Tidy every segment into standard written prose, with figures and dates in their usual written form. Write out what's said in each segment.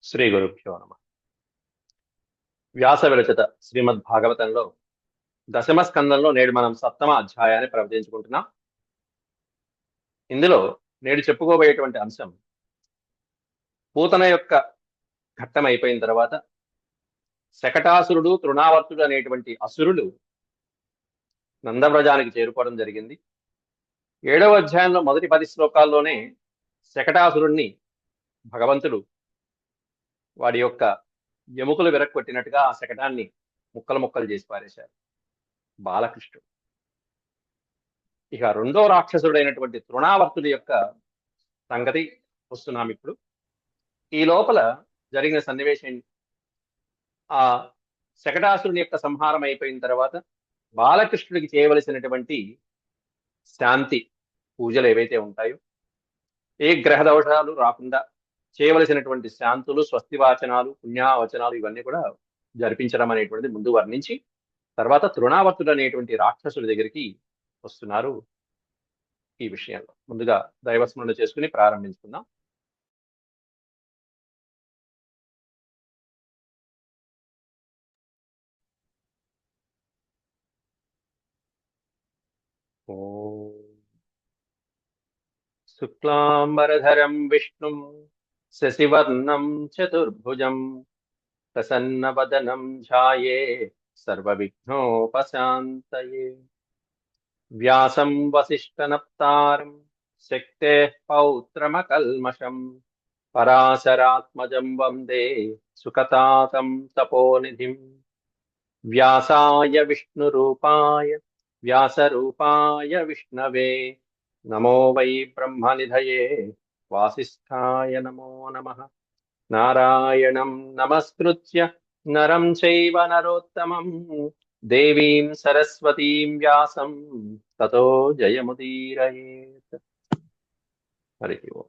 శ్రీ గురుభ్యో నమ. వ్యాస విరచిత శ్రీమద్ భాగవతంలో దశమ స్కందంలో నేడు మనం సప్తమ అధ్యాయాన్ని ప్రవచించుకుంటున్నాం. ఇందులో నేడు చెప్పుకోబోయేటువంటి అంశం పూతన యొక్క ఘట్టం అయిపోయిన తర్వాత శకటాసురుడు, తృణావర్తుడు అనేటువంటి అసురులు నందవ్రజానికి చేరుకోవడం జరిగింది. 7వ అధ్యాయంలో మొదటి 10 శ్లోకాల్లోనే శకటాసురుణ్ణి భగవంతుడు వాడి యొక్క ఎముకలు విరక్కొట్టినట్టుగా ఆ శకటాన్ని ముక్కలు ముక్కలు చేసి పారేశారు బాలకృష్ణుడు. ఇక రెండో రాక్షసుడైనటువంటి తృణావర్తుడి యొక్క సంగతి వస్తున్నాం ఇప్పుడు. ఈ లోపల జరిగిన సన్నివేశం, ఆ శకటాసురుని యొక్క సంహారం అయిపోయిన తర్వాత బాలకృష్ణుడికి చేయవలసినటువంటి శాంతి పూజలు ఏవైతే ఉంటాయో, ఏ గ్రహ దోషాలు రాకుండా చేయవలసినటువంటి శాంతులు, స్వస్తివాచనాలు, పుణ్యావచనాలు ఇవన్నీ కూడా జరిపించడం అనేటువంటిది ముందు వర్ణించి తర్వాత తృణావర్తుడు అనేటువంటి రాక్షసుడి దగ్గరికి వస్తున్నారు. ఈ విషయంలో ముందుగా దైవస్మరణ చేసుకుని ప్రారంభించుకుందాం. శుక్లాంబరధరం విష్ణుం శశివర్ణం చతుర్భుజం ప్రసన్నవదనం ధ్యాయే సర్వవిఘ్నోపశాంతయే. వ్యాసం వసిష్ఠనప్తారం శక్తేః పౌత్రమకల్మషం పరాశరాత్మజం వందే సుఖతాతం తపోనిధిం. వ్యాసాయ వ్యాసరూపాయ విష్ణవే నమో వై బ్రహ్మనిధయే వాసిష్ఠాయ నమో నమః. నారాయణం నమస్కృత్య నరం చైవ నరోత్తమం దేవీం సరస్వతీం వ్యాసం తతో జయముదీరయేత్. హరి ఓం.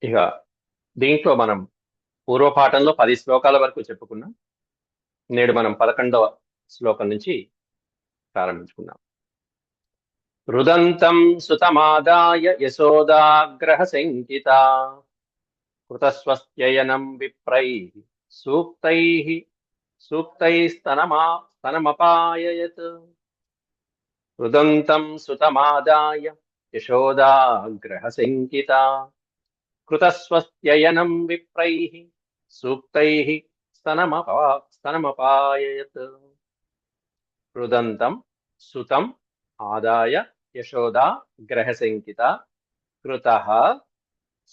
ఇక దీంట్లో మనం పూర్వపాఠంలో 10 శ్లోకాల వరకు చెప్పుకున్నాం. నేడు మనం 11వ శ్లోకం నుంచి ప్రారంభించుకున్నాం. రుదంతం సుతమాదాయ యశోదాగ్రహ శంకిత కృతస్వస్త్యయనం విప్రైః సూక్తైస్తనమపాయయత్. రుదంతం సుతమాదాయ యశోదాగ్రహ శంకిత కృతస్వస్త్యయనం విప్రైః సూక్తైః స్తనమపాయయత్. రుదంతం సుతం ఆదాయ యశోదా గ్రహశంకిత కృతః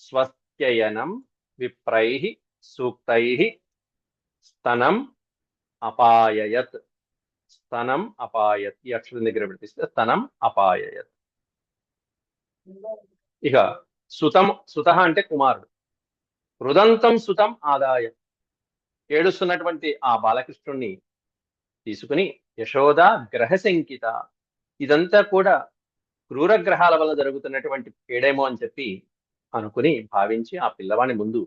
స్వస్త్యయనం విప్రైః సూక్తైః స్తనం అపాయయత్. స్తనం అపాయత్, ఈ అక్షరం దగ్గర పెడితే స్తనం అపాయయత్. ఇక సుత అంటే కుమారుడు. రుదంతం సుతం ఆదాయ, ఏడుస్తున్నటువంటి ఆ బాలకృష్ణుణ్ణి తీసుకుని యశోద గ్రహశంకిత, ఇదంతా కూడా క్రూరగ్రహాల వల్ల జరుగుతున్నటువంటి పేడేమో అని చెప్పి అనుకుని భావించి ఆ పిల్లవాడిని ముందు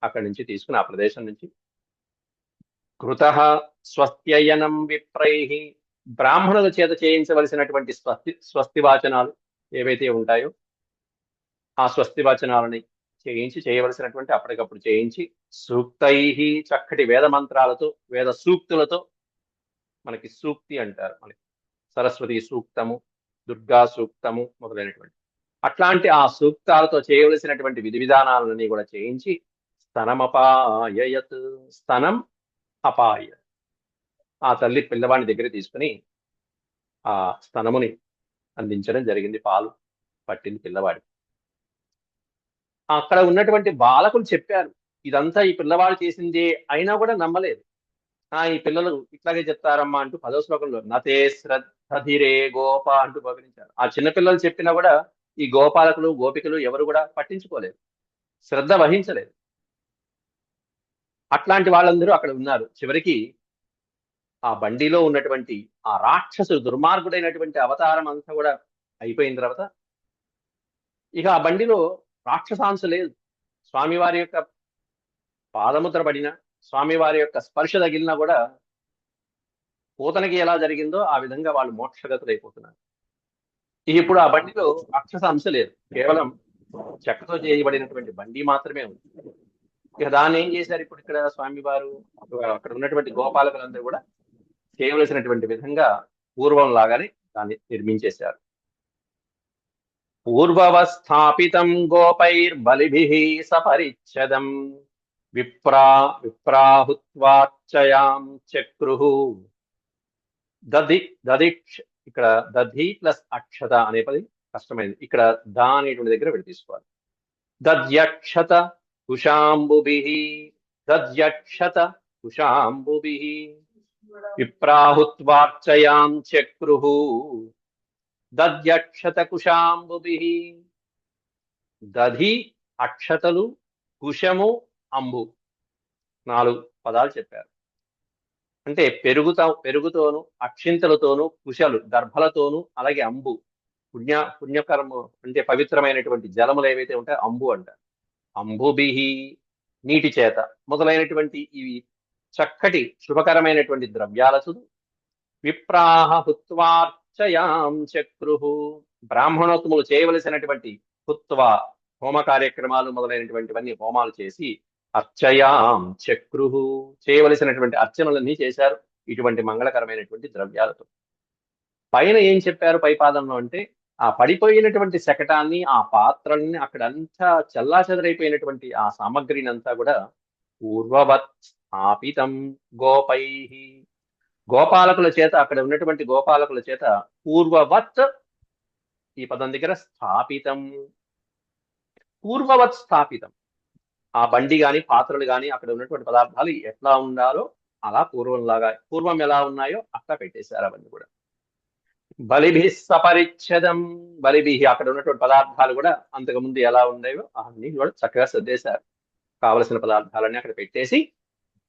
అక్కడి నుంచి తీసుకుని ఆ ప్రదేశం నుంచి కృతః స్వస్త్యయనం విప్రైః, బ్రాహ్మణుల చేత చేయించవలసినటువంటి స్వస్తి వాచనాలు ఏవైతే ఉంటాయో ఆ స్వస్తి వాచనాలని చేయవలసినటువంటి అప్పటికప్పుడు చేయించి సూక్తైః, చక్కటి వేద మంత్రాలతో, వేద సూక్తులతో, మనకి సూక్తి అంటారు, మనకి సరస్వతి సూక్తము, దుర్గా సూక్తము మొదలైనటువంటి అట్లాంటి ఆ సూక్తాలతో చేయవలసినటువంటి విధి విధానాలని కూడా చేయించి స్తనమపాయయత్, స్తనం అపాయ, ఆ తల్లి పిల్లవాడిని దగ్గర తీసుకుని ఆ స్తనముని అందించడం జరిగింది. పాలు పట్టింది పిల్లవాడికి. అక్కడ ఉన్నటువంటి బాలకులు చెప్పారు ఇదంతా ఈ పిల్లవాడు చేసింది, అయినా కూడా నమ్మలేదు. ఈ పిల్లలు ఇట్లాగే చెప్తారమ్మా అంటూ 10వ శ్లోకంలో నతే శ్రద్ధధిరే గోప అంటూ పవిలించారు. ఆ చిన్నపిల్లలు చెప్పినా కూడా ఈ గోపాలకులు గోపికలు ఎవరు కూడా పట్టించుకోలేదు, శ్రద్ధ వహించలేదు. అట్లాంటి వాళ్ళందరూ అక్కడ ఉన్నారు. చివరికి ఆ బండిలో ఉన్నటువంటి ఆ రాక్షసుడు, దుర్మార్గుడైనటువంటి అవతారం అంతా కూడా అయిపోయిన తర్వాత ఇక ఆ బండిలో రాక్షసాంశ లేదు. స్వామివారి యొక్క పాదముద్ర పడిన, స్వామివారి యొక్క స్పర్శ తగిలినా కూడా పూతనకి ఎలా జరిగిందో ఆ విధంగా వాళ్ళు మోక్షగతులు అయిపోతున్నారు. ఇప్పుడు ఆ బండిలో రాక్షస అంశ లేదు, కేవలం చెక్కతో చేయబడినటువంటి బండి మాత్రమే ఉంది. ఇక దాన్ని ఏం చేశారు ఇప్పుడు ఇక్కడ స్వామివారు, అక్కడ ఉన్నటువంటి గోపాలకులందరూ కూడా చేయవలసినటువంటి విధంగా పూర్వం లాగానే దాన్ని నిర్మించేశారు. పూర్వవస్థాపితం గోపైర్బలిభిః సపరిచ్ఛదం విప్రాహుత్వార్చయాం చక్రుః దధి దధిక్ష. ఇక్కడ దధి ప్లస్ అక్షత అనే పది కష్టమైంది, ఇక్కడ దా అనేటువంటి దగ్గర పెట్టి తీసుకోవాలి. దధ్యక్షత కుశాంబుభిః, దధ్యక్షత కుశాంబుభిః విప్రాహుత్వార్చయాం చక్రుః దధ్యక్షత కుశాంబుభిః. దధి అక్షతలు, కుశము, అంబు 4 పదాలు చెప్పారు. అంటే పెరుగుతోను, అక్షింతలతోను, కుశలు దర్భలతోను, అలాగే అంబు పుణ్యకర్మ అంటే పవిత్రమైనటువంటి జలములు ఏవైతే ఉంటాయో అంబు అంటారు. అంబుభిహి నీటి చేత మొదలైనటువంటి ఇవి చక్కటి శుభకరమైనటువంటి ద్రవ్యాలతో విప్రాహ హుత్వార్చయాం చక్రుః. బ్రాహ్మణోత్తములు చేయవలసినటువంటి హుత్వ హోమ కార్యక్రమాలు మొదలైనటువంటివన్నీ హోమాలు చేసి అర్చయాం చక్రుః చేయవలసినటువంటి అర్చనలన్నీ చేశారు ఇటువంటి మంగళకరమైనటువంటి ద్రవ్యాలతో. పైన ఏం చెప్పారు పైపాదంలో అంటే, ఆ పడిపోయినటువంటి శకటాన్ని, ఆ పాత్రల్ని, అక్కడంతా చెల్లాచెదరైపోయినటువంటి ఆ సామగ్రిని అంతా కూడా పూర్వవత్ స్థాపితం గోపై, గోపాలకుల చేత, అక్కడ ఉన్నటువంటి గోపాలకుల చేత పూర్వవత్ ఈ పదం దగ్గర స్థాపితం, పూర్వవత్ స్థాపితం. ఆ బండి గాని, పాత్రలు గాని, అక్కడ ఉన్నటువంటి పదార్థాలు ఎట్లా ఉండాలో అలా పూర్వం ఎలా ఉన్నాయో అట్లా పెట్టేశారు అవన్నీ కూడా. బలిభి సపరిచ్ఛదం, బలిభి అక్కడ ఉన్నటువంటి పదార్థాలు కూడా అంతకుముందు ఎలా ఉన్నాయో అన్ని కూడా చక్కగా సర్దేశారు. కావలసిన పదార్థాలన్నీ అక్కడ పెట్టేసి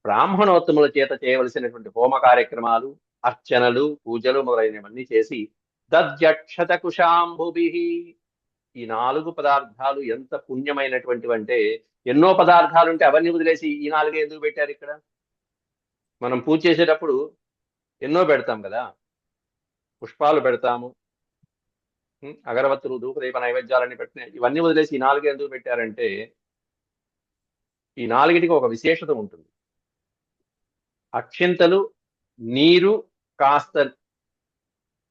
బ్రాహ్మణోత్తముల చేత చేయవలసినటువంటి హోమ కార్యక్రమాలు, అర్చనలు, పూజలు మొదలైనవన్నీ చేసి దధ్యక్షత కుశాంబుభి. ఈ 4 పదార్థాలు ఎంత పుణ్యమైనటువంటివి అంటే, ఎన్నో పదార్థాలు ఉంటే అవన్నీ వదిలేసి ఈ 4 ఎందుకు పెట్టారు ఇక్కడ? మనం పూజ చేసేటప్పుడు ఎన్నో పెడతాం కదా, పుష్పాలు పెడతాము, అగరవత్తులు, ధూపదీప నైవేద్యాలన్నీ పెట్టినాయి. ఇవన్నీ వదిలేసి ఈ 4 ఎందుకు పెట్టారంటే, ఈ 4టికి ఒక విశేషత ఉంటుంది. అక్షింతలు, నీరు, కాస్త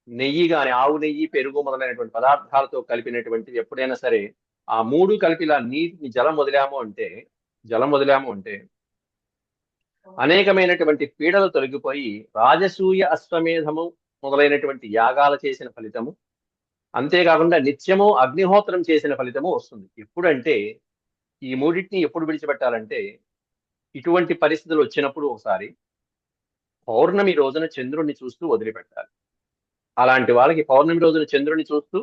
నెయ్యి గాని, ఆవు నెయ్యి, పెరుగు మొదలైనటువంటి పదార్థాలతో కలిపినటువంటిది ఎప్పుడైనా సరే ఆ 3 కలిపి ఇలా నీటిని జలం వదిలాము అంటే అనేకమైనటువంటి పీడలు తొలగిపోయి రాజసూయ అశ్వమేధము మొదలైనటువంటి యాగాలు చేసిన ఫలితము, అంతేకాకుండా నిత్యము అగ్నిహోత్రం చేసిన ఫలితము వస్తుంది. ఎప్పుడంటే ఈ 3టిని ఎప్పుడు విడిచిపెట్టాలంటే, ఇటువంటి పరిస్థితులు వచ్చినప్పుడు ఒకసారి పౌర్ణమి రోజున చంద్రుణ్ణి చూస్తూ వదిలిపెట్టాలి. అలాంటి వాళ్ళకి పౌర్ణమి రోజున చంద్రుని చూస్తూ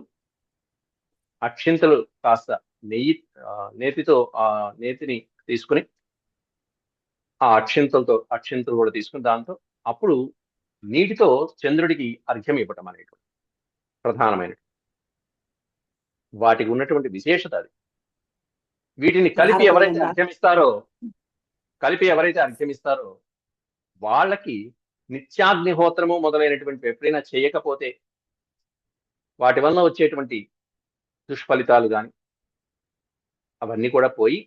అక్షింతలు కాస్త నేతితో ఆ నేతిని తీసుకుని, ఆ అక్షింతలు కూడా తీసుకుని దాంతో అప్పుడు నీటితో చంద్రుడికి అర్ఘ్యం ఇవ్వటం అనేటువంటి ప్రధానమైన వాటికి ఉన్నటువంటి విశేషత అది. వీటిని కలిపి ఎవరైతే అర్ఘ్యమిస్తారో వాళ్ళకి నిత్యాగ్నిహోత్రము మొదలైనటువంటి ఎప్పుడైనా చేయకపోతే వాటి వలన వచ్చేటువంటి దుష్ఫలితాలు కానీ అవన్నీ కూడా పోయి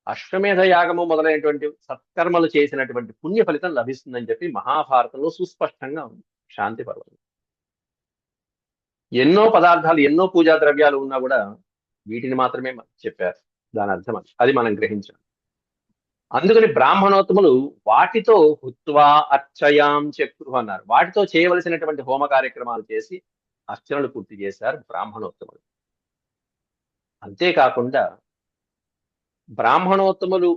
అశ్వమేధ యాగము మొదలైనటువంటి సత్కర్మలు చేసినటువంటి పుణ్య ఫలితం లభిస్తుందని చెప్పి మహాభారతంలో సుస్పష్టంగా ఉంది. శాంతి పర్వం ఎన్నో పదార్థాలు, ఎన్నో పూజా ద్రవ్యాలు ఉన్నా కూడా వీటిని మాత్రమే చెప్పారు. దాని అర్థం అది మనం గ్రహించాం. అందుకని బ్రాహ్మణోత్తములు వాటితో హుత్వా అర్చయాం చక్రు అన్నారు. వాటితో చేయవలసినటువంటి హోమ కార్యక్రమాలు చేసి అర్చనలు పూర్తి చేశారు బ్రాహ్మణోత్తములు. అంతేకాకుండా బ్రాహ్మణోత్తములు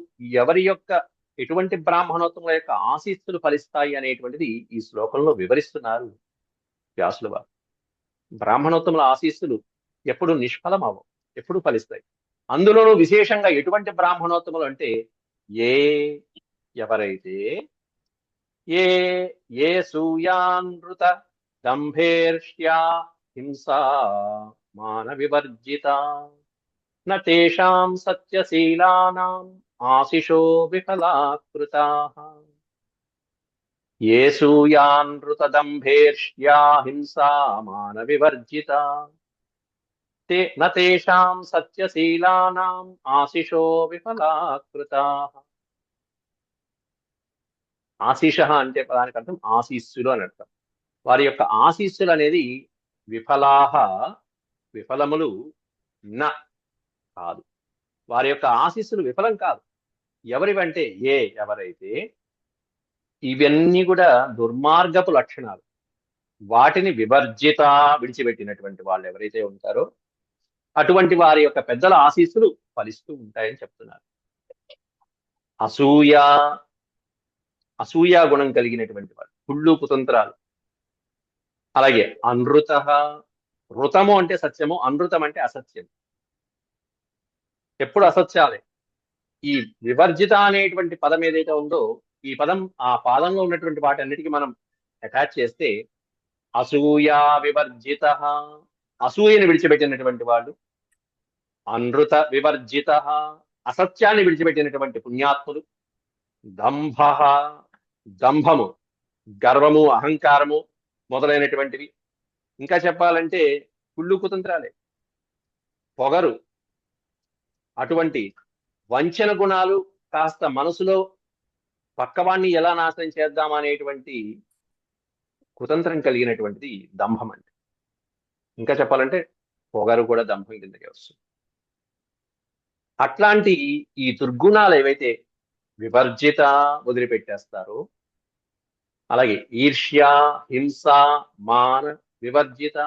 ఎటువంటి బ్రాహ్మణోత్తముల యొక్క ఆశీస్సులు ఫలిస్తాయి అనేటువంటిది ఈ శ్లోకంలో వివరిస్తున్నారు వ్యాసుల వారు. బ్రాహ్మణోత్తముల ఆశీస్సులు ఎప్పుడు నిష్ఫలం అవ్వవు, ఎప్పుడు ఫలిస్తాయి. అందులోనూ విశేషంగా ఎటువంటి బ్రాహ్మణోత్తములు అంటే, ఎవరైతే ఏ సూయానృత దంభేర్ష్యా హింసా మాన వివర్జిత నేషాం సత్యశీలానాం ఆశిషో విఫలాకృతాః. యేసూయానృత దంభేర్ష్యా హింసా మాన వివర్జిత తేషాం సత్యశీలానాం ఆశిషో విఫలాకృతాః. ఆశిష అంటే దానికి అర్థం ఆశీస్సులు అని అర్థం. వారి యొక్క ఆశీస్సులు అనేది విఫలాహ, విఫలములు న కాదు. వారి యొక్క ఆశీస్సులు విఫలం కాదు. ఎవరివంటే ఎవరైతే ఇవన్నీ కూడా దుర్మార్గపు లక్షణాలు, వాటిని విడిచిపెట్టినటువంటి వాళ్ళు ఎవరైతే ఉంటారో అటువంటి వారి యొక్క పెద్దల ఆశీస్సులు ఫలిస్తూ ఉంటాయని చెప్తున్నారు. అసూయా గుణం కలిగినటువంటి వాడు, కుళ్ళు కుతంత్రాలు. అలాగే అనృత, ఋతము అంటే సత్యము, అనృతం అంటే అసత్యం. ఎప్పుడు అసత్యాలే. ఈ వివర్జిత అనేటువంటి పదం ఏదైతే ఉందో, ఈ పదం ఆ పాదంలో ఉన్నటువంటి వాటి అన్నిటికీ మనం అటాచ్ చేస్తే అసూయా వివర్జిత, అసూయని విడిచిపెట్టినటువంటి వాళ్ళు. అనృత వివర్జిత, అసత్యాన్ని విడిచిపెట్టినటువంటి పుణ్యాత్ములు. దంభ, దంభము, గర్వము, అహంకారము మొదలైనటువంటివి. ఇంకా చెప్పాలంటే కుళ్ళు కుతంత్రాలే, పొగరు, అటువంటి వంచన గుణాలు, కాస్త మనసులో పక్కవాణ్ణి ఎలా నాశనం చేద్దాం అనేటువంటి కుతంత్రం కలిగినటువంటిది దంభం అంటే. ఇంకా చెప్పాలంటే పొగరు కూడా దంభం కిందకే వస్తుంది. అట్లాంటి ఈ దుర్గుణాలు ఏవైతే వివర్జిత వదిలిపెట్టేస్తారో, అలాగే ఈర్ష్య, హింస, మాన వివర్జిత.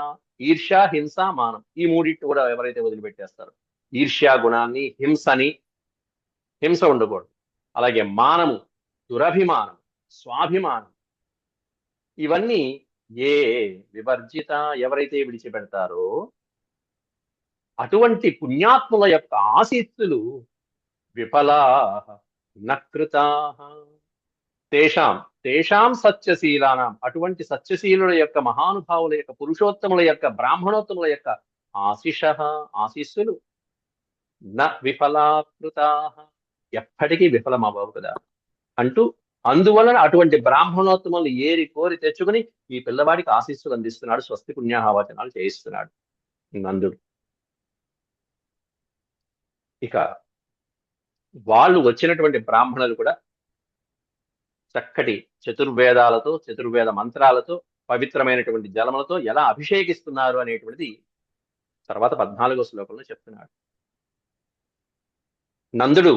ఈర్ష్య, హింస, మానం ఈ మూడింటి కూడా ఎవరైతే వదిలిపెట్టేస్తారో, ఈర్ష్యా గుణాన్ని, హింస ఉండకూడదు. అలాగే మానము, దురభిమానం, స్వాభిమానం, ఇవన్నీ వివర్జిత ఎవరైతే విడిచిపెడతారో అటువంటి పుణ్యాత్ముల యొక్క ఆశీస్సులు విఫలా నకృతా. తేషాం సత్యశీలానాం, అటువంటి సత్యశీలుల యొక్క, మహానుభావుల యొక్క, పురుషోత్తముల యొక్క, బ్రాహ్మణోత్తముల యొక్క ఆశీస్సులు న విఫలాకృతా, ఎప్పటికీ విఫలమవ్వవు కదా అంటూ, అందువలన అటువంటి బ్రాహ్మణోత్తములు ఏరి కోరి తెచ్చుకుని ఈ పిల్లవాడికి ఆశీస్సులు అందిస్తున్నాడు, స్వస్తి పుణ్యాహవచనాలు చేయిస్తున్నాడు నందుడు. ఇక వాళ్ళు వచ్చినటువంటి బ్రాహ్మణులు కూడా చక్కటి చతుర్వేదాలతో, చతుర్వేద మంత్రాలతో, పవిత్రమైనటువంటి జలములతో ఎలా అభిషేకిస్తున్నారు అనేటువంటిది తర్వాత 14వ శ్లోకంలో చెప్తున్నాడు. నందుడు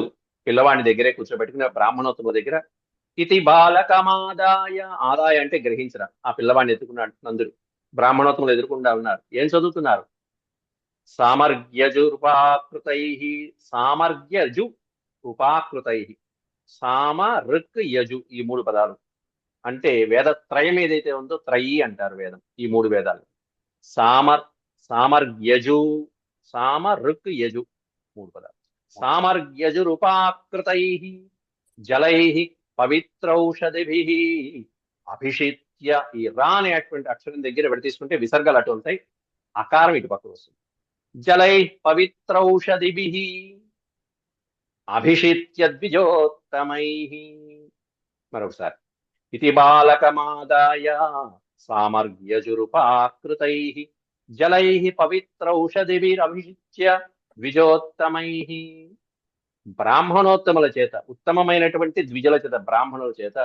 పిల్లవాడిని దగ్గరే కూర్చోబెట్టుకుని బ్రాహ్మణోత్తముల దగ్గర ఇతి బాలకమాదాయ, ఆదాయ అంటే గ్రహించరా, ఆ పిల్లవాడిని ఎత్తుకున్నాడు నందుడు. బ్రాహ్మణోత్తములు ఎదుర్కొండా ఉన్నారు. ఏం చదువుతున్నారు? సామర్గ్యజురుపాకృతై, సామర్గ్యజు ఉపాకృతై, సామ ఋక్ యజు ఈ 3 పదాలు. అంటే వేదత్రయం ఏదైతే ఉందో త్రయీ అంటారు వేదం, ఈ 3 వేదాలు. సామర్గ్యజు, సామ ఋక్ యజు 3 పదాలు. సామర్గ్యజురుపాకృతై జలై పవిత్రౌషధిభిః అభిషిత్య. ఈ రా అనేటువంటి అక్షరం దగ్గర విడ తీసుకుంటే విసర్గలు అటు ఉంటాయి, అకారం ఇటు పక్కకు వస్తుంది. జలై పవిత్రౌషధిభిః అభిషిత్య ద్విజోత్తమైః. మరొకసారి ఇతి బాలకమాదాయ సామర్గ్యజురుపాకృతైః జలైః పవిత్రౌషధిభిరభిషిత్య ద్విజోత్తమైః. బ్రాహ్మణోత్తముల చేత, ఉత్తమమైనటువంటి ద్విజుల చేత, బ్రాహ్మణుల చేత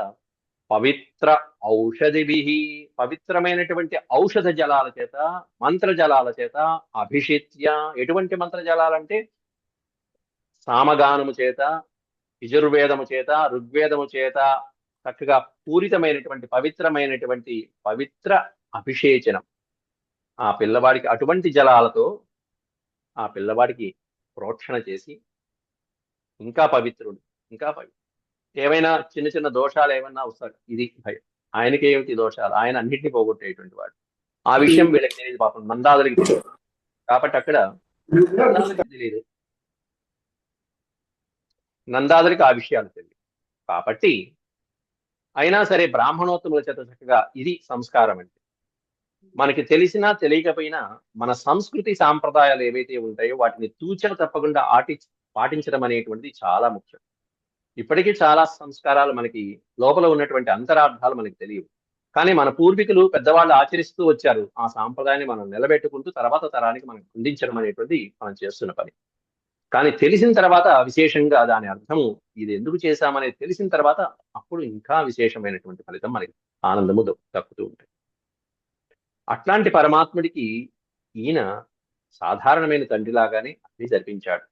పవిత్ర ఔషధిభిః, పవిత్రమైనటువంటి ఔషధ జలాల చేత, మంత్ర జలాల చేత అభిషిత్య. ఎటువంటి మంత్ర జలాలంటే సామగానము చేత, యజుర్వేదము చేత, ఋగ్వేదము చేత చక్కగా పూరితమైనటువంటి పవిత్రమైనటువంటి పవిత్ర అభిషేచనం. ఆ పిల్లవాడికి అటువంటి జలాలతో ఆ పిల్లవాడికి ప్రోక్షణ చేసి ఇంకా పవిత్రుడు, ఇంకా ఏవైనా చిన్న చిన్న దోషాలు ఏమన్నా వస్తాయి, ఇది భయం. ఆయనకి ఏమిటి దోషాలు? ఆయన అన్నింటినీ పోగొట్టేటువంటి వాడు. ఆ విషయం వీళ్ళకి తెలియదు పాపం, నందాదులకి తెలియదు. కాబట్టి అక్కడ తెలియదు, నందాదులకి ఆ విషయాలు తెలియదు. కాబట్టి అయినా సరే బ్రాహ్మణోత్తముల చేత చక్కగా, ఇది సంస్కారం అంటే. మనకి తెలిసినా తెలియకపోయినా మన సంస్కృతి సాంప్రదాయాలు ఏవైతే ఉంటాయో వాటిని తూచన తప్పకుండా పాటించడం అనేటువంటిది చాలా ముఖ్యం. ఇప్పటికీ చాలా సంస్కారాలు మనకి లోపల ఉన్నటువంటి అంతరార్థాలు మనకి తెలియవు. కానీ మన పూర్వీకులు పెద్దవాళ్ళు ఆచరిస్తూ వచ్చారు. ఆ సాంప్రదాయాన్ని మనం నిలబెట్టుకుంటూ తర్వాత తరానికి మనం అందించడం అనేటువంటిది మనం చేస్తున్న పని. కానీ తెలిసిన తర్వాత విశేషంగా దాని అర్థము ఇది ఎందుకు చేశామనేది తెలిసిన తర్వాత అప్పుడు ఇంకా విశేషమైనటువంటి ఫలితం మనకి ఆనందము దక్కుతూ ఉంటుంది. అట్లాంటి పరమాత్ముడికి ఈయన సాధారణమైన తండ్రిలాగానే అన్ని జరిపించాడు.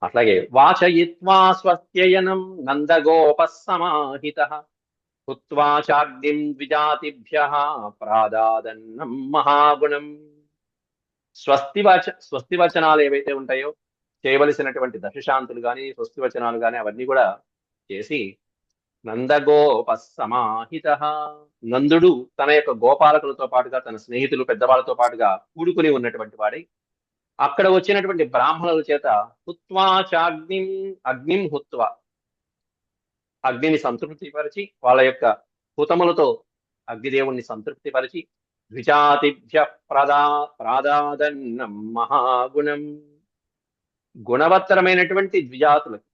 అట్లాగే వాచయిత్వా స్వస్త్యయనం నందగోపస్సమాహితః హుత్వా చాగ్నిం ద్విజాతిభ్యః ప్రాదాదన్నం మహాగుణం. స్వస్తి వచనాలు ఏవైతే ఉంటాయో, చేయవలసినటువంటి దశశాంతులు కానీ స్వస్తి వచనాలు కానీ అవన్నీ కూడా చేసి నందగోపస్సమాహితః, నందుడు తన యొక్క గోపాలకులతో పాటుగా తన స్నేహితులు పెద్దవాళ్ళతో పాటుగా కూడుకుని ఉన్నటువంటి వాడై అక్కడ వచ్చినటువంటి బ్రాహ్మణుల చేత హుత్వా చాగ్నిం, అగ్నిం హుత్వా, అగ్నిని సంతృప్తిపరిచి వాళ్ళ యొక్క హుతములతో అగ్నిదేవుణ్ణి సంతృప్తిపరిచి ద్విజాతిభ్య ప్రాదాదన్నం మహాగుణం, గుణవత్తరమైనటువంటి ద్విజాతులకి,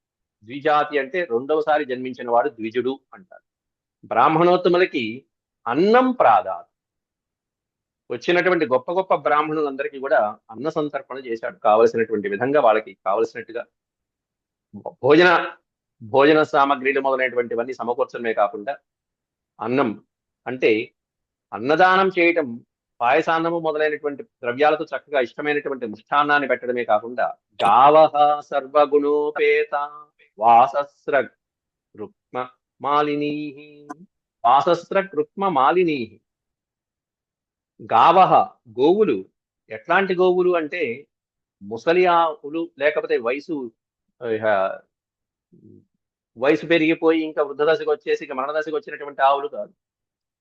ద్విజాతి అంటే రెండవసారి జన్మించిన వాడు ద్విజుడు అంటారు. బ్రాహ్మణోత్తములకి అన్నం ప్రాదాత్, వచ్చినటువంటి గొప్ప గొప్ప బ్రాహ్మణులందరికీ కూడా అన్న సంతర్పణ చేశాడు. కావలసినటువంటి విధంగా వాళ్ళకి కావలసినట్టుగా భోజన భోజన సామగ్రిలు మొదలైనటువంటివన్నీ సమకూర్చడమే కాకుండా అన్నం అంటే అన్నదానం చేయటం, పాయసాన్నము మొదలైనటువంటి ద్రవ్యాలతో చక్కగా ఇష్టమైనటువంటి మిష్టాన్నాన్ని పెట్టడమే కాకుండా గావహ సర్వగుణోపేత వాసస్ర రుక్మ మాలినీ, వాసస్ర రుక్మ మాలినీ, గావహ గోవులు. ఎట్లాంటి గోవులు అంటే ముసలి ఆవులు, లేకపోతే వయసు పెరిగిపోయి ఇంకా వృద్ధ దశకు వచ్చేసి ఇక మరణ దశకు వచ్చినటువంటి ఆవులు కాదు,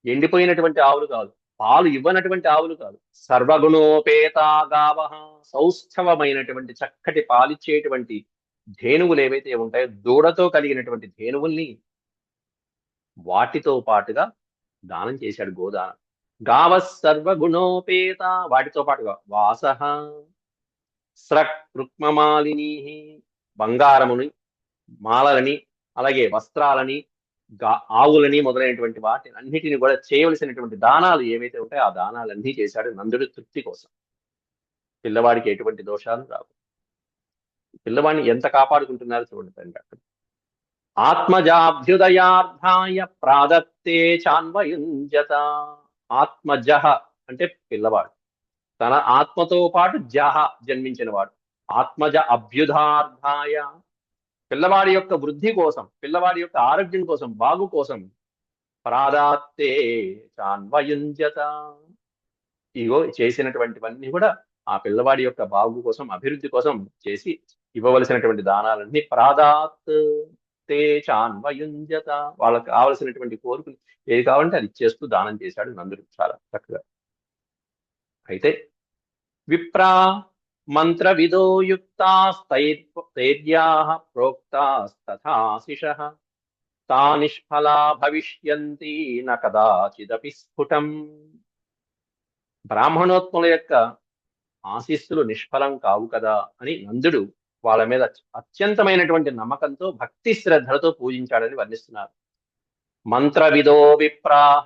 ఎండిపోయినటువంటి ఆవులు కాదు, పాలు ఇవ్వనటువంటి ఆవులు కాదు. సర్వగుణోపేత గావహ, సౌష్ఠవమైనటువంటి చక్కటి పాలిచ్చేటువంటి ధేనువులు ఏవైతే ఉంటాయో, దూడతో కలిగినటువంటి ధేనువుల్ని వాటితో పాటుగా దానం చేశాడు, గోదానం. గావ సర్వగుణోపేత, వాటితో పాటుగా వాసహ స్రక్ రుక్మమాలిని, బంగారముని మాలలని అలాగే వస్త్రాలని ఆవులని మొదలైనటువంటి వాటిని అన్నిటిని కూడా చేయవలసినటువంటి దానాలు ఏవైతే ఉంటాయో ఆ దానాలన్నీ చేశాడు నందుడి తృప్తి కోసం. పిల్లవాడికి ఎటువంటి దోషాలు రావు. పిల్లవాడిని ఎంత కాపాడుకుంటున్నారో చూడండి తండ్రి అక్కడ. ఆత్మజాభ్యుదయార్థాయ ప్రాదత్తే చాన్వయుంజత. ఆత్మజహ అంటే పిల్లవాడు, తన ఆత్మతో పాటు జహ జన్మించిన వాడు. ఆత్మజ అభ్యుదార్థాయ, పిల్లవాడి యొక్క వృద్ధి కోసం, పిల్లవాడి యొక్క ఆరోగ్యం కోసం, బాగు కోసం ప్రాదాత్తే చాన్వయుంజత, ఇగో చేసినటువంటివన్నీ కూడా ఆ పిల్లవాడి యొక్క బాగు కోసం, అభివృద్ధి కోసం చేసి ఇవ్వవలసినటువంటి దానాలన్నీ ప్రాదాత్ తే చాన్వయుంజత, వాళ్ళకి కావలసినటువంటి కోరికలు ఏది కావాలంటే అది ఇచ్చేస్తూ దానం చేశాడు నందుడు చాలా చక్కగా. అయితే విప్రా మంత్రవిదో యుక్తాస్తైర్యాః ప్రోక్తాస్తథాశిషః తా నిష్ఫలా భవిష్యంతి న కదాచిదపి స్ఫుటం. బ్రాహ్మణోత్ముల యొక్క ఆశీస్సులు నిష్ఫలం కావు కదా అని నందుడు వాళ్ళ మీద అత్యంతమైనటువంటి నమ్మకంతో భక్తి శ్రద్ధలతో పూజించాడని వర్ణిస్తున్నారు. మంత్రవిదో విప్రాహ,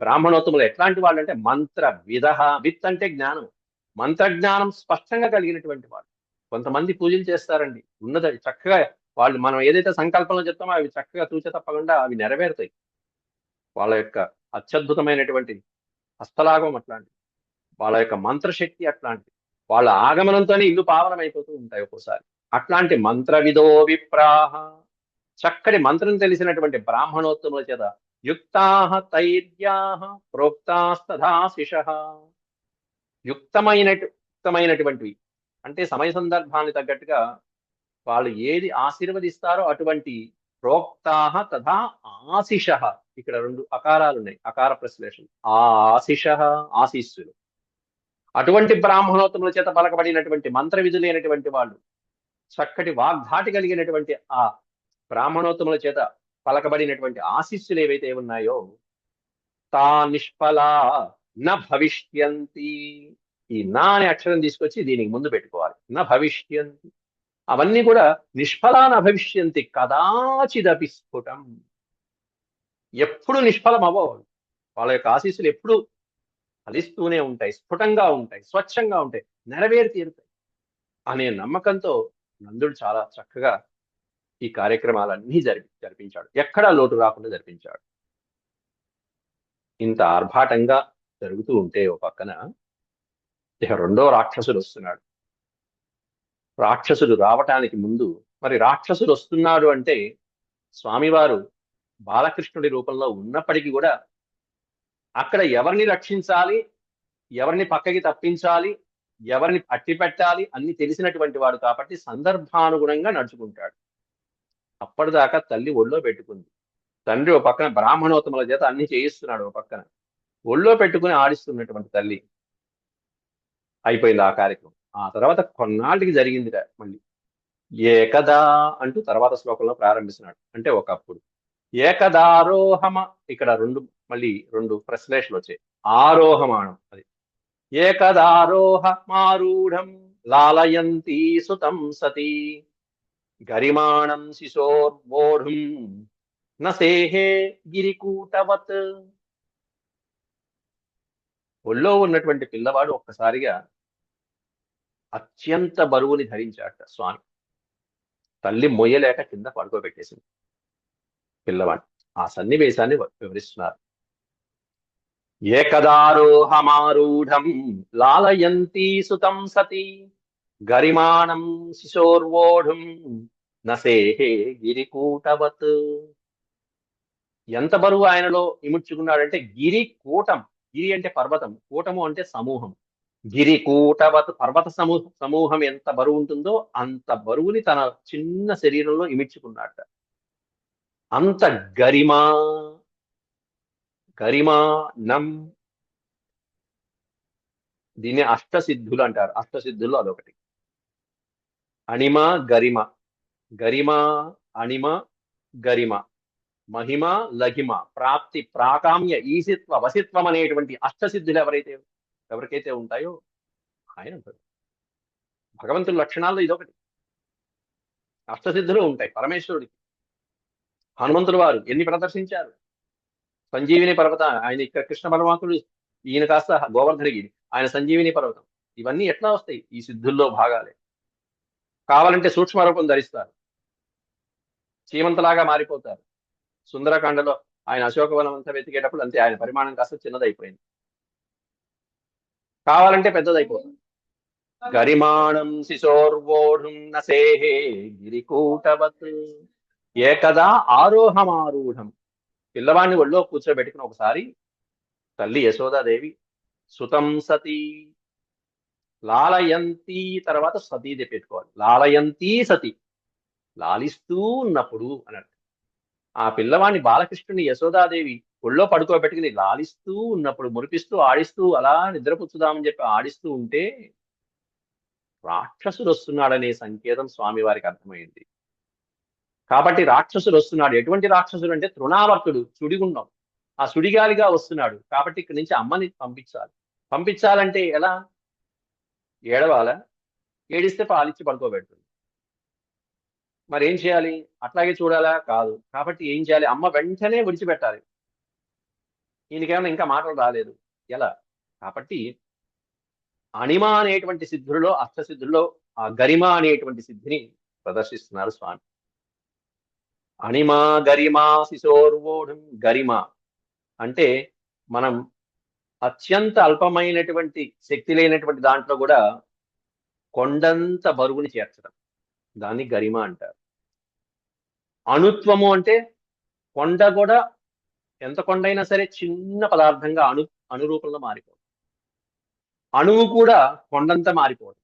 బ్రాహ్మణోత్తములు ఎట్లాంటి వాళ్ళు అంటే మంత్ర విదహ, విత్ అంటే జ్ఞానం, మంత్రజ్ఞానం స్పష్టంగా కలిగినటువంటి వాడు. కొంతమంది పూజలు చేస్తారండి, ఉన్నది చక్కగా వాళ్ళు మనం ఏదైతే సంకల్పంలో చెప్తామో అవి చక్కగా తూచ తప్పకుండా అవి నెరవేరుతాయి. వాళ్ళ యొక్క అత్యద్భుతమైనటువంటి హస్తలాఘవం అట్లాంటిది, వాళ్ళ యొక్క మంత్రశక్తి అట్లాంటిది, వాళ్ళ ఆగమనంతోనే ఇల్లు పావనమైపోతూ ఉంటాయి ఒక్కోసారి. అట్లాంటి మంత్రవిదో విప్రాహ, చక్కటి మంత్రం తెలిసినటువంటి బ్రాహ్మణోత్తముల చేత యుక్తాః తైర్యాః ప్రోక్తాస్తథాశిషః, యుక్తమైనటువంటివి అంటే సమయ సందర్భాన్ని తగ్గట్టుగా వాళ్ళు ఏది ఆశీర్వదిస్తారో అటువంటి ప్రోక్తాః తథా ఆశిషః, ఇక్కడ రెండు అకారాలు ఉన్నాయి, అకార ప్రశ్లేషణ. ఆశిషః ఆశీస్సులు. అటువంటి బ్రాహ్మణోత్తముల చేత పలకబడినటువంటి మంత్ర విధులైనటువంటి వాళ్ళు, చక్కటి వాగ్ధాటి కలిగినటువంటి ఆ బ్రాహ్మణోత్తముల చేత పలకబడినటువంటి ఆశీస్సులు ఏవైతే ఉన్నాయో తా నిష్ఫలా న భవిష్యంతి, ఈ నా అనే అక్షరం తీసుకొచ్చి దీనికి ముందు పెట్టుకోవాలి, న భవిష్యంతి, అవన్నీ కూడా నిష్ఫలా న భవిష్యంతి కదాచిదపి స్ఫుటం, ఎప్పుడు నిష్ఫలం అవ్వవు. వాళ్ళ యొక్క ఆశీస్సులు ఎప్పుడూ ఫలిస్తూనే ఉంటాయి, స్ఫుటంగా ఉంటాయి, స్వచ్ఛంగా ఉంటాయి, నెరవేరి తీరుతాయి అనే నమ్మకంతో నందుడు చాలా చక్కగా ఈ కార్యక్రమాలన్నీ జరిపించాడు. ఎక్కడా లోటు రాకుండా జరిపించాడు. ఇంత ఆర్భాటంగా జరుగుతూ ఉంటే ఓ పక్కన ఇక రెండో రాక్షసుడు వస్తున్నాడు. రాక్షసుడు రావటానికి ముందు, మరి రాక్షసుడు వస్తున్నాడు అంటే స్వామివారు బాలకృష్ణుడి రూపంలో ఉన్నప్పటికీ కూడా అక్కడ ఎవరిని రక్షించాలి, ఎవరిని పక్కకి తప్పించాలి, ఎవరిని అట్టి పెట్టాలి అన్ని తెలిసినటువంటి వాడు కాబట్టి సందర్భానుగుణంగా నడుచుకుంటాడు. అప్పటిదాకా తల్లి ఒళ్ళో పెట్టుకుంది. తండ్రి ఓ పక్కన బ్రాహ్మణోత్తముల చేత అన్ని చేయిస్తున్నాడు. ఓ పక్కన ఒళ్ళో పెట్టుకుని ఆడిస్తున్నటువంటి తల్లి. అయిపోయింది ఆ కార్యక్రమం. ఆ తర్వాత కొన్నాళ్ళకి జరిగింది మళ్ళీ. ఏకదా అంటూ తర్వాత శ్లోకంలో ప్రారంభిస్తున్నాడు. అంటే ఒకప్పుడు ఏకదారోహమ, ఇక్కడ మళ్ళీ రెండు ప్రశ్లేషలు వచ్చాయి. ఆరోహమానం అది. ఏకదారోహమారూఢం లాలయంతి సుతం సతీ గరిమాణం శిశోర్వోఢుం నసేహే గిరికూటవత్. ఒళ్ళో ఉన్నటువంటి పిల్లవాడు ఒక్కసారిగా అత్యంత బరువుని ధరించాట స్వామి. తల్లి మొయ్యలేక కింద పడుకోబెట్టేసింది పిల్లవాడిని. ఆ సన్నివేశాన్ని వివరిస్తున్నారు. ఏకదారోహమారూఢం లాలయంతి సుతం సతి గరిమాణం శిశోర్వోఢుం నసేహే గిరికూటవత్. ఎంత బరువు ఆయనలో ఇముడ్చుకున్నాడంటే గిరి కూటం. గిరి అంటే పర్వతం, కూటము అంటే సమూహం. గిరికూటవత్ పర్వత సమూహం ఎంత బరువు ఉంటుందో అంత బరువుని తన చిన్న శరీరంలో ఇమిడ్చుకున్నాడట. అంత గరిమానం, దీన్ని అష్టసిద్ధులు అంటారు. అష్టసిద్ధుల్లో అదొకటి. అణిమ గరిమ, గరిమ అణిమ గరిమ, మహిమ లఘిమ, ప్రాప్తి ప్రాకామ్య ఈసిత్వ వసిత్వం అనేటువంటి అష్టసిద్ధులు ఎవరికైతే ఉంటాయో ఆయన ఉంటాడు. భగవంతుడి లక్షణాల్లో ఇదొకటి. అష్టసిద్ధులు ఉంటాయి పరమేశ్వరుడికి. హనుమంతుడు వారు ఎన్ని ప్రదర్శించారు. సంజీవిని పర్వత, ఆయన ఇక్కడ కృష్ణ పరమాత్ముడు, ఈయన కాస్త గోవర్ధనగిరి, ఆయన సంజీవిని పర్వతం. ఇవన్నీ ఎట్లా వస్తాయి? ఈ సిద్ధుల్లో భాగాలే. కావాలంటే సూక్ష్మ రూపం ధరిస్తారు, చీమంతలాగా మారిపోతారు. సుందరకాండలో ఆయన అశోకవనం అంతా వెతికేటప్పుడు అంతే, ఆయన పరిమాణం కాస్త చిన్నదైపోయింది. కావాలంటే పెద్దదైపోతుంది. గరిమాణం శిశోర్వోఢుం నసేహే గిరికూటవత్ ఏకదా ఆరోహమారూఢం. పిల్లవాడిని ఒళ్ళో కూర్చోబెట్టుకుని ఒకసారి తల్లి యశోదాదేవి సుతం సతీ, లాలయంతి తర్వాత సతీదే పెట్టుకోవాలి. లాలయంతి సతి, లాలిస్తూ ఉన్నప్పుడు అన్నట్టు. ఆ పిల్లవాడిని బాలకృష్ణుని యశోదాదేవి ఒళ్ళో పడుకోబెట్టుకుని లాలిస్తూ ఉన్నప్పుడు, మురిపిస్తూ ఆడిస్తూ అలా నిద్రపుచ్చుదామని చెప్పి ఆడిస్తూ ఉంటే రాక్షసుడు వస్తున్నాడనే సంకేతం స్వామి వారికి అర్థమైంది. కాబట్టి రాక్షసుడు వస్తున్నాడు. ఎటువంటి రాక్షసుడు అంటే తృణావర్తుడు, సుడిగుండం. ఆ సుడిగాలిగా వస్తున్నాడు. కాబట్టి ఇక్కడి నుంచి అమ్మని పంపించాలి. పంపించాలంటే ఎలా? ఏడవాల, ఏడిస్తే పాలిచ్చి పడుకోబెడుతుంది. మరి ఏం చేయాలి? అట్లాగే చూడాలా? కాదు. కాబట్టి ఏం చేయాలి? అమ్మ వెంటనే విడిచిపెట్టాలి. ఈయనకేమైనా ఇంకా మాటలు రాలేదు, ఎలా? కాబట్టి అణిమ అనేటువంటి సిద్ధులలో, అష్టసిద్ధుల్లో ఆ గరిమ అనేటువంటి సిద్ధిని ప్రదర్శిస్తున్నారు స్వామి. అణిమ గరిమ శిశోర్వోఢం. గరిమ అంటే మనం అత్యంత అల్పమైనటువంటి శక్తి లేనటువంటి దాంట్లో కూడా కొండంత బరువుని చేర్చడం, దాన్ని గరిమ అంటారు. అణుత్వము అంటే కొండ కూడా, ఎంత కొండైనా సరే చిన్న పదార్థంగా అణురూపంలో మారిపోవడం. అణువు కూడా కొండంతా మారిపోవడం.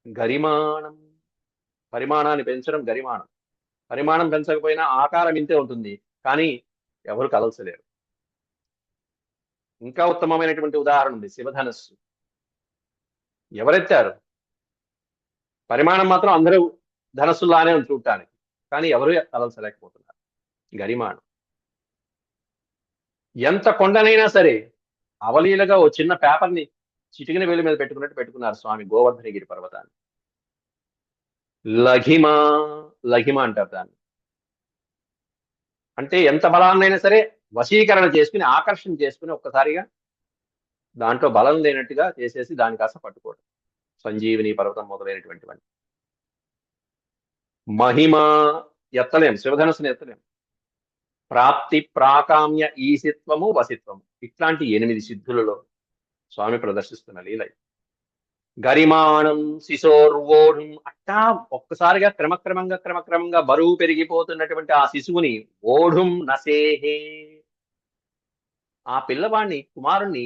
గరిమాణం, పరిమాణాన్ని పెంచడం గరిమాణం. పరిమాణం పెంచకపోయినా ఆకారం ఇంతే ఉంటుంది, కానీ ఎవరు కదల్చలేరు. ఇంకా ఉత్తమమైనటువంటి ఉదాహరణ ఉంది, శివధనస్సు. ఎవరెత్తారు? పరిమాణం మాత్రం అందరూ ధనస్సులానే ఉంది చూడటానికి, కానీ ఎవరు కదల్చలేకపోతున్నారు. గరిమాణం. ఎంత కొండనైనా సరే అవలీలగా ఓ చిన్న పేపర్ని చిటికిన వేలు మీద పెట్టుకున్నట్టు పెట్టుకున్నారు స్వామి గోవర్ధనగిరి పర్వతాన్ని. లఘిమ, లఘిమ అంటారు దాన్ని. అంటే ఎంత బలాన్నైనా సరే వశీకరణ చేసుకుని ఆకర్షణ చేసుకుని ఒక్కసారిగా దాంట్లో బలం లేనట్టుగా చేసేసి దాని కాస్త పట్టుకోవడం. సంజీవిని పర్వతం మొదలైనటువంటివన్నీ. మహిమ ఎత్తలేం, శివధనుసుని ఎత్తలేం. ప్రాప్తి, ప్రాకామ్య, ఈసిత్వము, వసిత్వము, ఇట్లాంటి 8 సిద్ధులలో స్వామి ప్రదర్శిస్తున్న లీల. గరిమాణం శిశోర్వోఢం, అట్టా ఒక్కసారిగా క్రమక్రమంగా బరువు పెరిగిపోతున్నటువంటి ఆ శిశువుని ఓఢుం నసేహే, ఆ పిల్లవాడిని కుమారుణ్ణి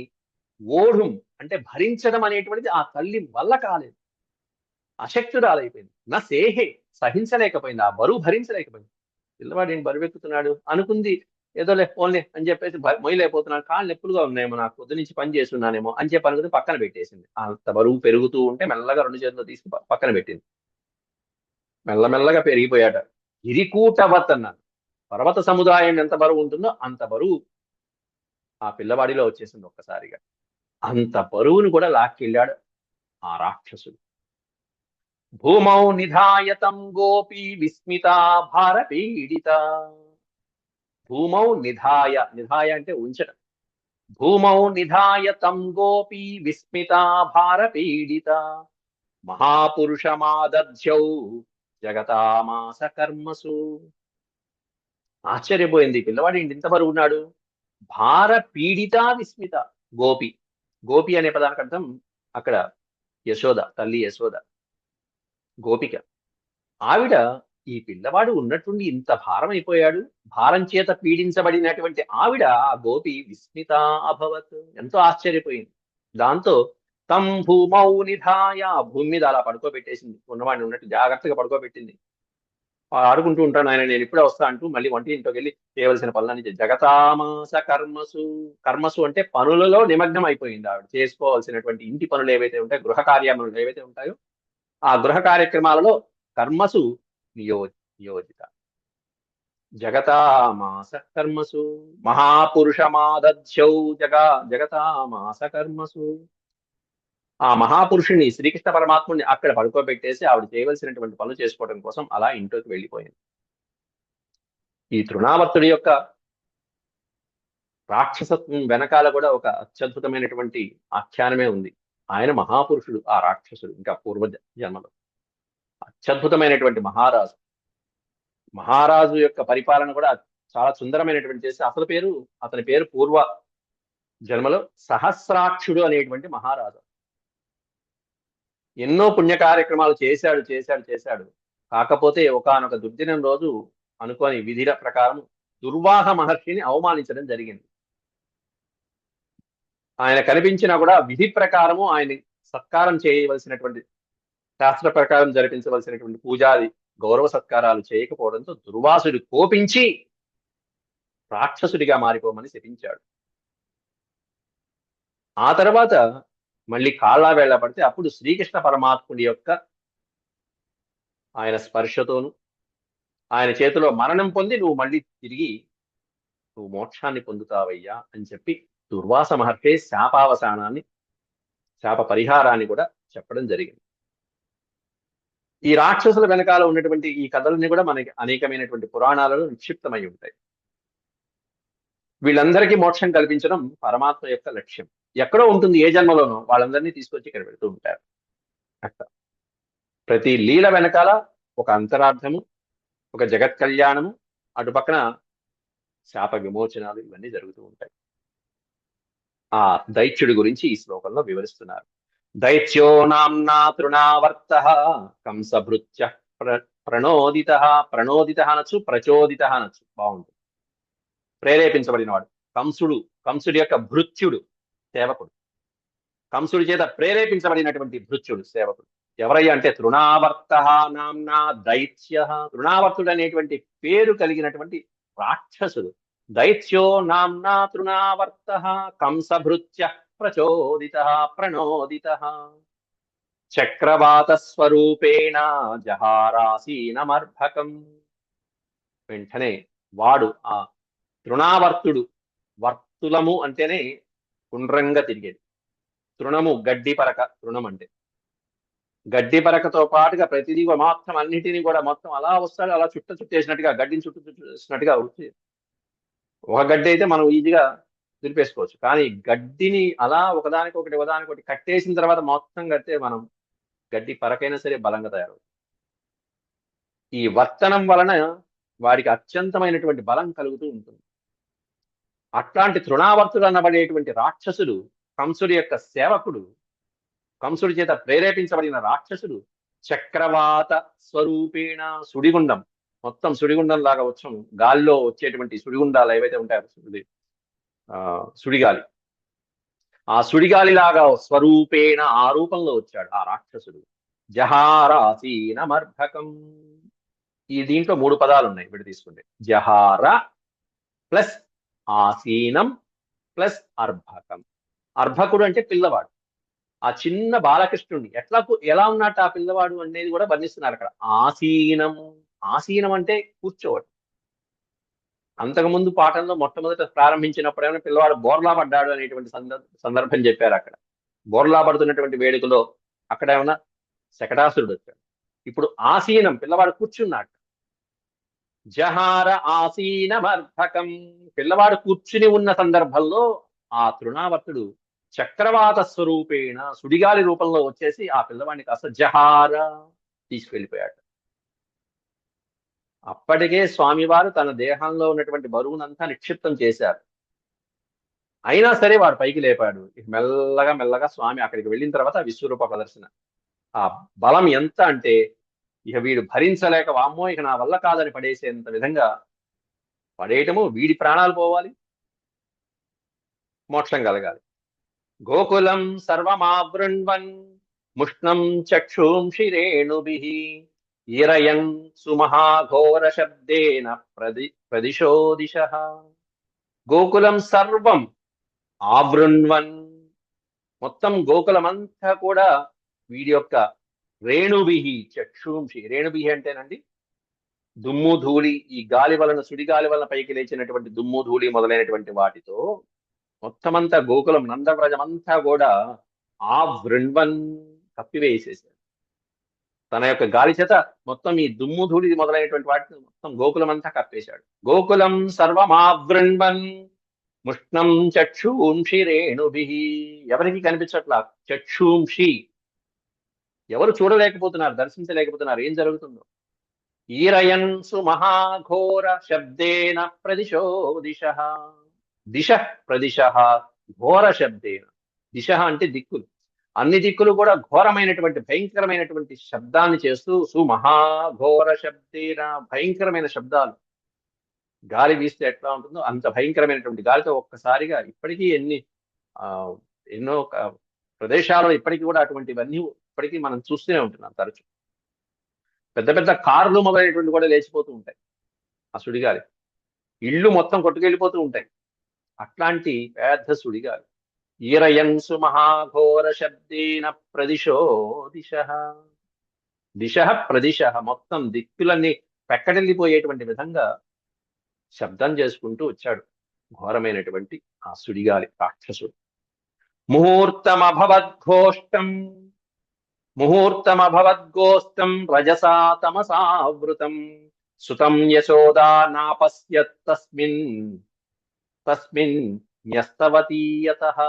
ఓఢుం అంటే భరించడం అనేటువంటిది ఆ తల్లి వల్ల కాలేదు, అశక్తురాలైపోయింది. నా సేహే, సహించలేకపోయింది, ఆ బరువు భరించలేకపోయింది. పిల్లవాడు ఏంటి బరువెక్కుతున్నాడు అనుకుంది, ఏదోలే పోన్లే అని చెప్పేసి మొయ్యలేకపోతున్నాను, కాళ్ళు నొప్పులుగా ఉన్నాయేమో, నాకు పొద్దు నుంచి పని చేస్తున్నానేమో అని చెప్పి అనుకుని పక్కన పెట్టేసింది. అంత బరువు పెరుగుతూ ఉంటే మెల్లగా 2 చేతుల్లో తీసి పక్కన పెట్టింది. మెల్లమెల్లగా పెరిగిపోయాట. గిరికూటవత్ అన్నాను. పర్వత సముదాయం ఎంత బరువు ఉంటుందో అంత బరువు ఆ పిల్లవాడిలో వచ్చేసింది ఒక్కసారిగా. అంత బరువును కూడా లాక్కెళ్ళాడు ఆ రాక్షసుడు. భూమౌ నిధాయతం గోపీ విస్మితా భారపీడిత. భూమౌ నిధాయ, నిధాయ అంటే ఉంచడం. భూమౌ నిధాయ తం గోపీ విస్మితా భారపీడిత మహాపురుషమాదధ్యౌ జగతామాస కర్మసు. ఆశ్చర్యపోయింది, పిల్లవాడు ఏంటి ఇంత బరువు ఉన్నాడు. భార పీడిత విస్మిత, గోపి, గోపి అనే పదానికి అర్థం అక్కడ యశోద, తల్లి యశోద, గోపిక. ఆవిడ ఈ పిల్లవాడు ఉన్నట్టుండి ఇంత భారం అయిపోయాడు, భారం చేత పీడించబడినటువంటి ఆవిడ ఆ గోపి విస్మిత అభవత్, ఎంతో ఆశ్చర్యపోయింది. దాంతో తం భూమౌ నిధాయ, భూమి మీద అలా పడుకోబెట్టేసింది, ఉన్నవాడిని ఉన్నట్టు జాగ్రత్తగా పడుకోబెట్టింది. ఆడుకుంటూ ఉంటాను ఆయన, నేను ఇప్పుడే వస్తా అంటూ మళ్ళీ వంటి ఇంట్లోకి వెళ్ళి చేయవలసిన పనులన్నీ జగతామాస కర్మసు. కర్మసు అంటే పనులలో నిమగ్నం అయిపోయింది ఆవిడ. చేసుకోవాల్సినటువంటి ఇంటి పనులు ఏవైతే ఉంటాయో, గృహ కార్యములు ఏవైతే ఉంటాయో ఆ గృహ కార్యక్రమాలలో కర్మసు నియోజిత. జగతామాస కర్మసు మహాపురుషమాదధ్యౌ జగతామాస కర్మసు. ఆ మహాపురుషుని శ్రీకృష్ణ పరమాత్ముని అక్కడ పడుకోబెట్టేసి ఆవిడ చేయవలసినటువంటి పనులు చేసుకోవడం కోసం అలా ఇంట్లోకి వెళ్ళిపోయింది. ఈ తృణావర్తుడి యొక్క రాక్షసత్వం వెనకాల కూడా ఒక అత్యద్భుతమైనటువంటి ఆఖ్యానమే ఉంది. ఆయన మహాపురుషుడు, ఆ రాక్షసుడు ఇంకా పూర్వ జన్మలో అత్యద్భుతమైనటువంటి మహారాజు. మహారాజు యొక్క పరిపాలన కూడా చాలా సుందరమైనటువంటి చేసి, అతని పేరు పూర్వ జన్మలో సహస్రాక్షుడు అనేటువంటి మహారాజు. ఎన్నో పుణ్య కార్యక్రమాలు చేశాడు. కాకపోతే ఒకానొక దుర్దినం రోజు అనుకోని విధిల ప్రకారం దుర్వాహ మహర్షిని అవమానించడం జరిగింది. ఆయన కనిపించినా కూడా విధి ప్రకారము ఆయన సత్కారం చేయవలసినటువంటి, శాస్త్ర ప్రకారం జరిపించవలసినటువంటి పూజాది గౌరవ సత్కారాలు చేయకపోవడంతో దుర్వాసుడు కోపించి రాక్షసుడిగా మారిపోమని శపించాడు. ఆ తర్వాత మళ్ళీ కాళ్ళ వేళ పడితే అప్పుడు శ్రీకృష్ణ పరమాత్ముడి యొక్క ఆయన స్పర్శతోను ఆయన చేతిలో మరణం పొంది నువ్వు మళ్ళీ తిరిగి నువ్వు మోక్షాన్ని పొందుతావయ్యా అని చెప్పి దుర్వాస మహర్షి శాపావసానాన్ని, శాప పరిహారాన్ని కూడా చెప్పడం జరిగింది. ఈ రాక్షసుల వెనకాల ఉన్నటువంటి ఈ కథలన్నీ కూడా మనకి అనేకమైనటువంటి పురాణాలలో నిక్షిప్తమై ఉంటాయి. వీళ్ళందరికీ మోక్షం కల్పించడం పరమాత్మ యొక్క లక్ష్యం. ఎక్కడో ఉంటుంది ఏ జన్మలోనో, వాళ్ళందరినీ తీసుకొచ్చి ఇక్కడ పెడుతూ ఉంటారు. అట్లా ప్రతి లీల వెనకాల ఒక అంతరార్థము, ఒక జగత్ కళ్యాణము, అటు పక్కన శాప విమోచనాలు ఇవన్నీ జరుగుతూ ఉంటాయి. ఆ దైత్యుడి గురించి ఈ శ్లోకంలో వివరిస్తున్నారు. దైత్యో నామ్నా తృణావర్త కంసభృత్య ప్రణోదిత. ప్రణోదిత అనొచ్చు, ప్రచోదిత అనొచ్చు, బాగుంటుంది. ప్రేరేపించబడినవాడు కంసుడి యొక్క భృత్యుడు, సేవకుడు. కంసుడి చేత ప్రేరేపించబడినటువంటి భృత్యుడు, సేవకుడు. ఎవరయ్యా అంటే తృణావర్త నామ్నా దైత్య. తృణావర్తుడు అనేటువంటి పేరు కలిగినటువంటి రాక్షసుడు. దైత్యో నామ్నా తృణావర్త కంసభృత్య ప్రచోదిత ప్రణోదిత చక్రవాత స్వరూపేణ జహారాసీనమర్భకం. వెంటనే వాడు ఆ తృణావర్తుడు, వర్తులము అంటేనే గుండ్రంగా తిరిగేది, తృణము గడ్డి పరక, తృణం అంటే గడ్డి పరకతో పాటుగా ప్రతిదీ మొత్తం అన్నిటినీ కూడా మొత్తం అలా వస్తాడు, అలా చుట్టేసినట్టుగా, గడ్డిని చుట్టేసినట్టుగా ఒక గడ్డి అయితే మనం ఈజీగా దులిపేసుకోవచ్చు. కానీ గడ్డిని అలా ఒకదానికొకటి కట్టేసిన తర్వాత మొత్తం కడితే మనం గడ్డి పరకైనా సరే బలంగా తయారవుతుంది. ఈ వర్తనం వలన వాడికి అత్యంతమైనటువంటి బలం కలుగుతూ ఉంటుంది. అట్లాంటి తృణావర్తుడు అనబడేటువంటి రాక్షసుడు కంసుడి యొక్క సేవకుడు, కంసుడి చేత ప్రేరేపించబడిన రాక్షసుడు చక్రవాత స్వరూపేణ సుడిగుండం, మొత్తం సుడిగుండం లాగా వచ్చం గాలిలో వచ్చేటువంటి సుడిగుండాలు ఏవైతే ఉంటాయో సుడిగాలి, ఆ సుడిగాలి లాగా స్వరూపేణ ఆ రూపంలో వచ్చాడు ఆ రాక్షసుడు. జహారాసీనమర్భకం. ఈ దీంట్లో 3 పదాలు ఉన్నాయి విడి తీసుకుంటే. జహార ప్లస్ ఆసీనం ప్లస్ అర్భకం. అర్భకుడు అంటే పిల్లవాడు. ఆ చిన్న బాలకృష్ణుడిని ఎలా ఉన్నట్టు ఆ పిల్లవాడు అనేది కూడా వర్ణిస్తున్నారు అక్కడ. ఆసీనం, ఆసీనం అంటే కూర్చోవడం. అంతకుముందు పాఠంలో మొట్టమొదట ప్రారంభించినప్పుడు ఏమైనా పిల్లవాడు బోర్లా పడ్డాడు అనేటువంటి సందర్భం చెప్పారు అక్కడ. బోర్లా పడుతున్నటువంటి వేడుకలో అక్కడ ఏమన్నా శకటాసురుడు వచ్చాడు. ఇప్పుడు ఆసీనం, పిల్లవాడు కూర్చున్నాడు. జహార ఆసీనమర్భకం, పిల్లవాడు కూర్చుని ఉన్న సందర్భంలో ఆ తృణావర్తుడు చక్రవాత స్వరూపేణ సుడిగాలి రూపంలో వచ్చేసి ఆ పిల్లవాడిని కాస్త జహార తీసుకెళ్లిపోయాడు. అప్పటికే స్వామివారు తన దేహంలో ఉన్నటువంటి బరువునంతా నిక్షిప్తం చేశారు. అయినా సరే వాడు పైకి లేపాడు. ఇక మెల్లగా మెల్లగా స్వామి అక్కడికి వెళ్ళిన తర్వాత విశ్వరూప ప్రదర్శన. ఆ బలం ఎంత అంటే ఇక వీడు భరించలేక వామ్మో ఇక నా వల్ల కాదని పడేసేంత విధంగా పడేయటము, వీడి ప్రాణాలు పోవాలి, మోక్షం కలగాలి. గోకులం సర్వమావృణ్వన్ ముష్ణం చక్షుంషి రేణుభిః ఈరయన్ సుమహాఘోర శబ్దేన ప్రదిశో దిశః. గోకులం సర్వం ఆవృణ్వన్, మొత్తం గోకులమంతా కూడా వీడి యొక్క రేణుభిః చక్షుంషి. రేణుభిః అంటేనండి దుమ్ము ధూళి, ఈ గాలి వలన సుడిగాలి వలన పైకి లేచినటువంటి దుమ్ము ధూళి మొదలైనటువంటి వాటితో మొత్తమంతా గోకులం నందవ్రజమంతా కూడా ఆ వృణ్వన్ కప్పివేసేశాడు. తన యొక్క గాలి చేత మొత్తం ఈ దుమ్ము ధూళి మొదలైనటువంటి వాటిని మొత్తం గోకులం అంతా కప్పేశాడు. గోకులం సర్వమావృణ్వన్ ముష్ణం చక్షుంషి రేణుభిః. ఎవరికి కనిపించట్లా చక్షుంషి, ఎవరు చూడలేకపోతున్నారు, దర్శించలేకపోతున్నారు ఏం జరుగుతుందో. ఈరయన్ సుమహాఘోర శబ్దేన ప్రదిశో దిశః. దిశ ప్రదిశ ఘోర శబ్దేన. దిశ అంటే దిక్కులు, అన్ని దిక్కులు కూడా ఘోరమైనటువంటి భయంకరమైనటువంటి శబ్దాన్ని చేస్తూ సుమహాఘోర శబ్దేన, భయంకరమైన శబ్దాలు. గాలి వీస్తే ఎట్లా ఉంటుందో అంత భయంకరమైనటువంటి గాలితో ఒక్కసారిగా ఇప్పటికీ ఎన్నో ప్రదేశాల్లో ఇప్పటికీ కూడా అటువంటివన్నీ ఇప్పటికీ మనం చూస్తూనే ఉంటున్నాం తరచు. పెద్ద పెద్ద కార్లు మొదలైనటువంటి కూడా లేచిపోతూ ఉంటాయి ఆ సుడిగాలి. ఇళ్ళు మొత్తం కొట్టుకెళ్ళిపోతూ ఉంటాయి అట్లాంటి పెద్ద సుడిగాలి. ఈరయన్ సుమహాఘోర శబ్దేన ప్రదిశో దిశః. దిశ ప్రదిశ, మొత్తం దిక్కులన్నీ పెక్కడెళ్ళిపోయేటువంటి విధంగా శబ్దం చేసుకుంటూ వచ్చాడు ఘోరమైనటువంటి ఆ సుడిగాలి రాక్షసుడు. ముహూర్తమభవద్ఘోష్టం, ముహూర్తమభవద్గోష్టం రజసా తమసావృతం సుతం యశోదా నాపశ్యత్ తస్మిన్ న్యస్తవతీయతః.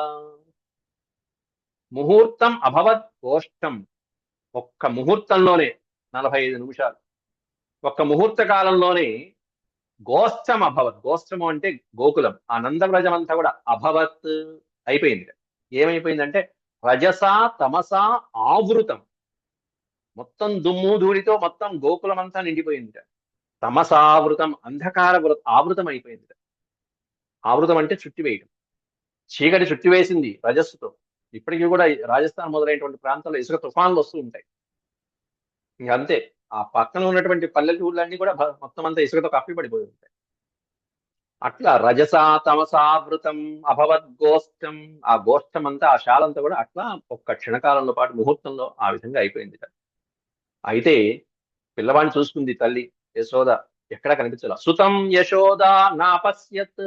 ముహూర్తం అభవత్ గోష్టం, ఒక్క ముహూర్తంలోనే 45 నిమిషాలు, ఒక్క ముహూర్త కాలంలోనే గోష్టం అభవత్. గోష్టము అంటే గోకులం, ఆ నందవ్రజం అంతా కూడా అభవత్ అయిపోయింది. ఏమైపోయిందంటే రజసా తమసా ఆవృతం, మొత్తం దుమ్ము ధూళితో మొత్తం గోకులం అంతా నిండిపోయింది. తమసావృతం, అంధకార ఆవృతం అయిపోయింది. ఆవృతం అంటే చుట్టివేయడం, చీకటి చుట్టివేసింది రజస్సుతో. ఇప్పటికీ కూడా రాజస్థాన్ మొదలైనటువంటి ప్రాంతాల్లో ఇసుక తుఫాన్లు వస్తూ ఉంటాయి. ఇంక అంతే, ఆ పక్కన ఉన్నటువంటి పల్లెటూళ్ళన్నీ కూడా మొత్తం అంతా ఇసుకతో కప్పిపడిపోయి ఉంటాయి. అట్లా రజసా తమసావృతం అభవద్ గోష్టం, ఆ గోష్టం అంతా ఆ శాలంతా కూడా అట్లా ఒక్క క్షణకాలంలో పాటు ముహూర్తంలో ఆ విధంగా అయిపోయింది. అయితే పిల్లవాడిని చూసుకుంది తల్లి యశోద, ఎక్కడా కనిపించాల. సుతం యశోద నా అపశ్యత్.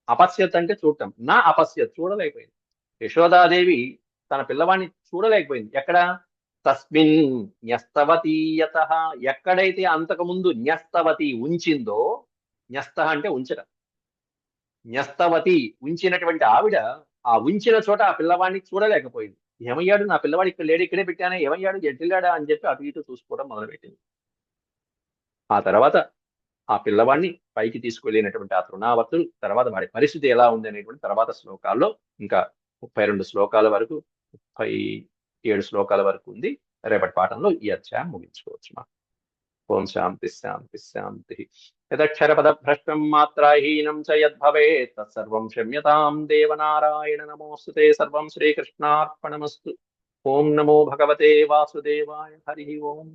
అపశ్యత్ అంటే చూడటం, నా అపశ్యత్ చూడలేకపోయింది. యశోదాదేవి తన పిల్లవాడిని చూడలేకపోయింది. ఎక్కడ? తస్మిన్ న్యస్తవతీయతః, ఎక్కడైతే అంతకుముందు న్యస్తవతి ఉంచిందో, న్యస్త అంటే ఉంచడం, న్యస్తవతి ఉంచినటువంటి ఆవిడ ఆ ఉంచిన చోట ఆ పిల్లవాడిని చూడలేకపోయింది. ఏమయ్యాడు నా పిల్లవాడు ఇక్కడ లేడు, ఇక్కడే పెట్టానే, ఏమయ్యాడు, ఎట్టిల్లాడా అని చెప్పి అటు ఇటు చూసుకోవడం మొదలుపెట్టింది. ఆ తర్వాత ఆ పిల్లవాడిని పైకి తీసుకువెళ్ళినటువంటి ఆ తృణావర్తులు తర్వాత వాడి పరిస్థితి ఎలా ఉంది అనేటువంటి తర్వాత శ్లోకాల్లో ఇంకా 32 శ్లోకాల వరకు 37 శ్లోకాల వరకు ఉంది. రేపటి పాఠంలో ఈ అధ్యాయం ముగించుకోవచ్చు మనం. ఓం శాంతి శాంతి శాంతి. యదక్షరపదభ్రష్టం మాత్రాహీనం చ యద్భవేత్ తత్సర్వం క్షమ్యతాం దేవనారాయణ నమోస్తుతే. సర్వం శ్రీకృష్ణార్పణమస్తు. ఓం నమో భగవతే వాసుదేవాయ. హరి ఓం.